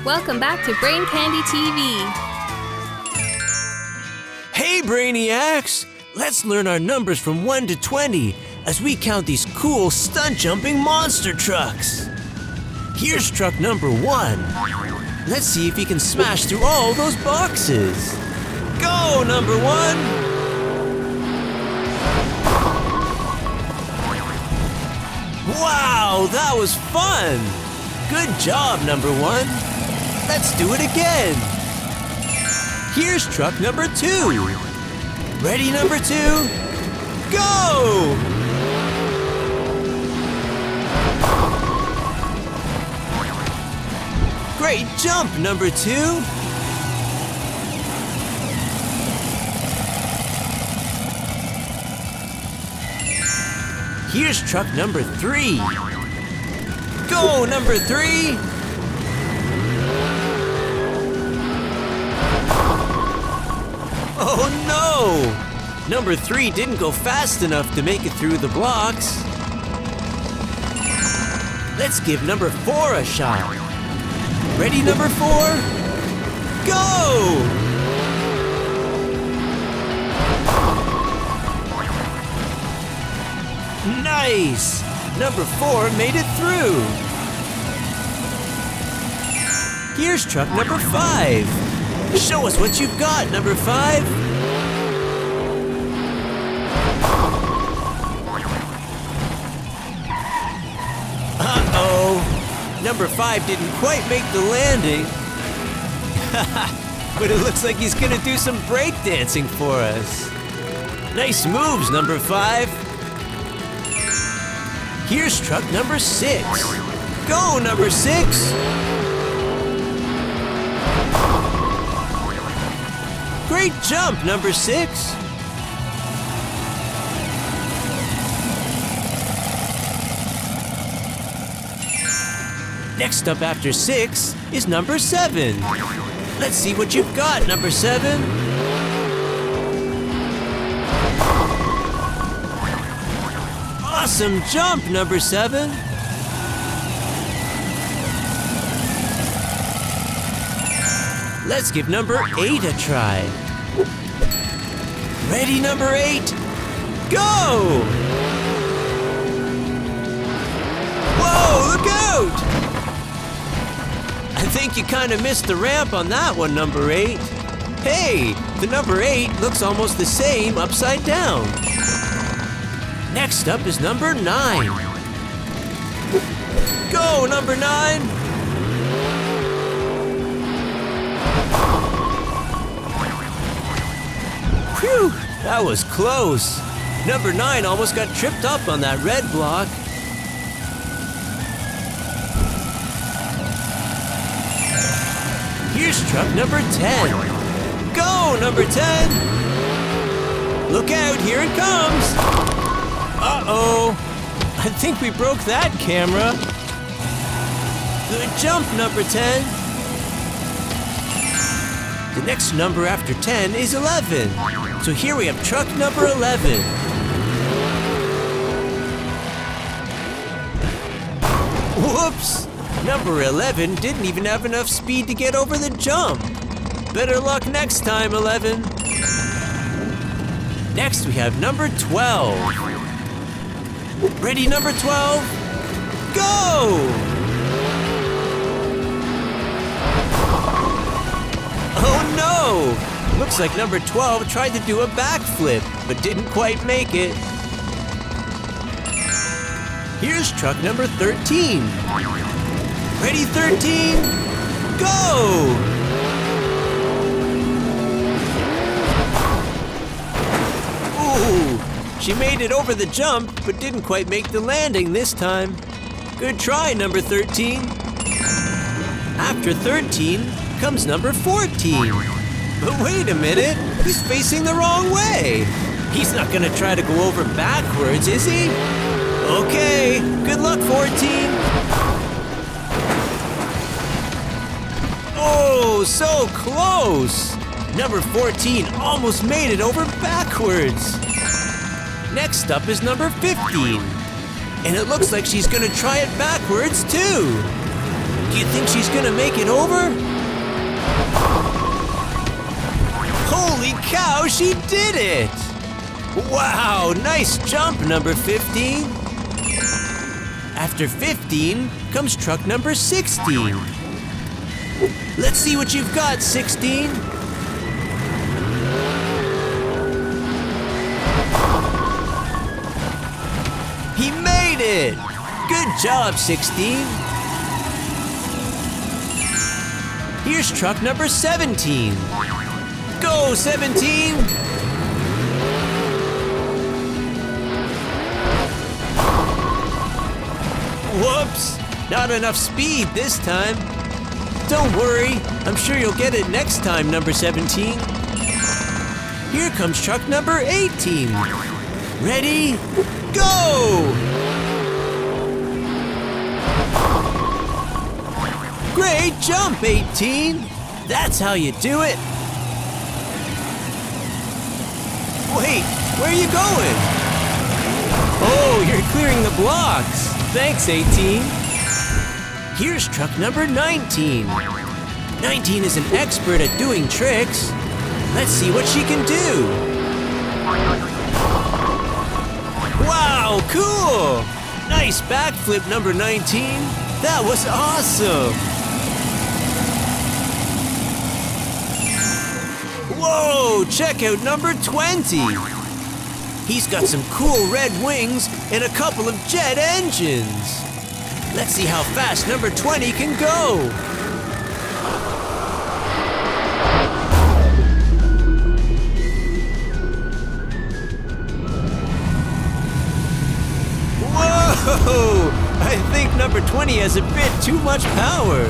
Welcome back to Brain Candy TV. Hey Brainiacs! Let's learn our numbers from 1 to 20 as we count these cool stunt-jumping monster trucks. Here's truck number 1. Let's see if he can smash through all those boxes. Go, number 1! Wow, that was fun! Good job, number 1. Let's do it again. Here's truck number 2. Ready, number 2? Go! Great jump, number 2. Here's truck number 3. Go, number 3. Oh no! Number 3 didn't go fast enough to make it through the blocks. Let's give number 4 a shot. Ready, number 4? Go! Nice! Number 4 made it through. Here's truck number 5. Show us what you've got, number 5. Uh-oh. Number 5 didn't quite make the landing. But it looks like he's gonna do some breakdancing for us. Nice moves, number 5. Here's truck number 6. Go, number 6. Great jump, number 6. Next up after 6 is number 7. Let's see what you've got, number 7. Awesome jump, number 7. Let's give number 8 a try. Ready, number 8? Go! Whoa, look out! I think you kind of missed the ramp on that one, number 8. Hey, the number 8 looks almost the same upside down. Next up is number 9. Go, number 9! Phew, that was close. Number 9 almost got tripped up on that red block. Here's truck number 10. Go, number 10! Look out, here it comes! Uh-oh, I think we broke that camera. Good jump, number 10. The next number after 10 is 11. So here we have truck number 11. Whoops! Number 11 didn't even have enough speed to get over the jump. Better luck next time, 11. Next we have number 12. Ready, number 12? Go! Oh no! Looks like number 12 tried to do a backflip, but didn't quite make it. Here's truck number 13. Ready, 13? Go! Ooh, she made it over the jump, but didn't quite make the landing this time. Good try, number 13. After 13 comes number 14. But wait a minute, he's facing the wrong way. He's not gonna try to go over backwards, is he? Okay, good luck, 14. Oh, so close. Number 14 almost made it over backwards. Next up is number 15. And it looks like she's gonna try it backwards too. Do you think she's gonna make it over? Holy cow, she did it! Wow, nice jump, number 15. After 15 comes truck number 16. Let's see what you've got, 16. He made it! Good job, 16. Here's truck number 17. Go, 17! Whoops! Not enough speed this time. Don't worry, I'm sure you'll get it next time, number 17. Here comes truck number 18. Ready? Go! Great jump, 18! That's how you do it! Wait, where are you going? Oh, you're clearing the blocks! Thanks, 18! Here's truck number 19. 19 is an expert at doing tricks. Let's see what she can do. Wow, cool! Nice backflip, number 19. That was awesome! Whoa, check out number 20. He's got some cool red wings and a couple of jet engines. Let's see how fast number 20 can go. Whoa! I think number 20 has a bit too much power.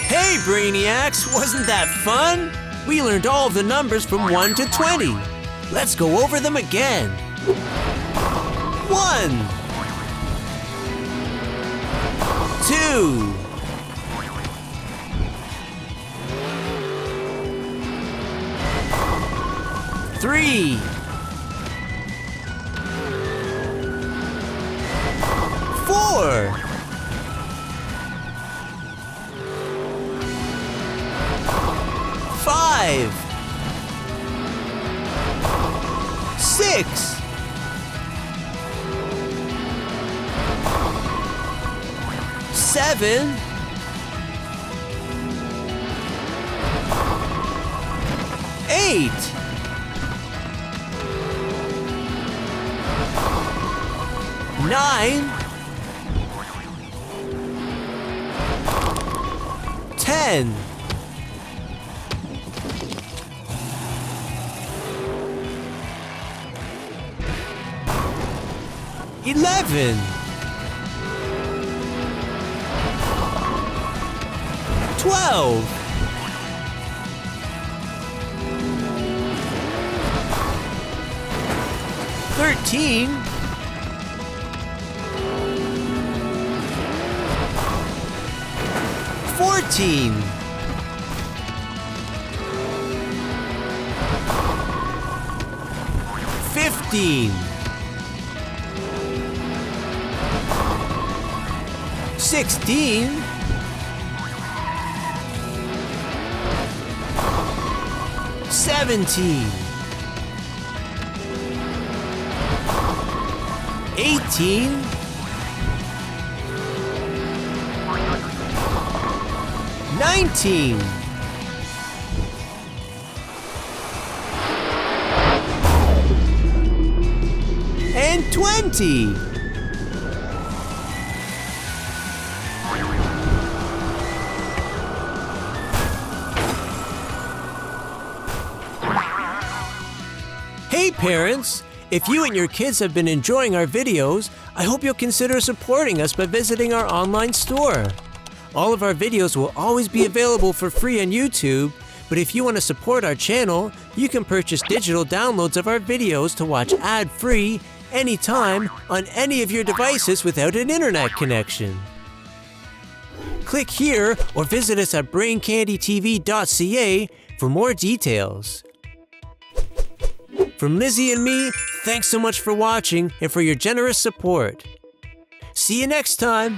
Hey, Brainiacs! Wasn't that fun? We learned all of the numbers from 1 to 20. Let's go over them again. 1, 2, 3, 4, 5, 6, 7, 8, 9, 10, 11, 12, 13, 14, 15, 16, 17, 18, 19, 20. Hey parents! If you and your kids have been enjoying our videos, I hope you'll consider supporting us by visiting our online store. All of our videos will always be available for free on YouTube, but if you want to support our channel, you can purchase digital downloads of our videos to watch ad-free anytime on any of your devices without an internet connection. Click here or visit us at braincandytv.ca for more details. From Lizzie and me, thanks so much for watching and for your generous support. See you next time.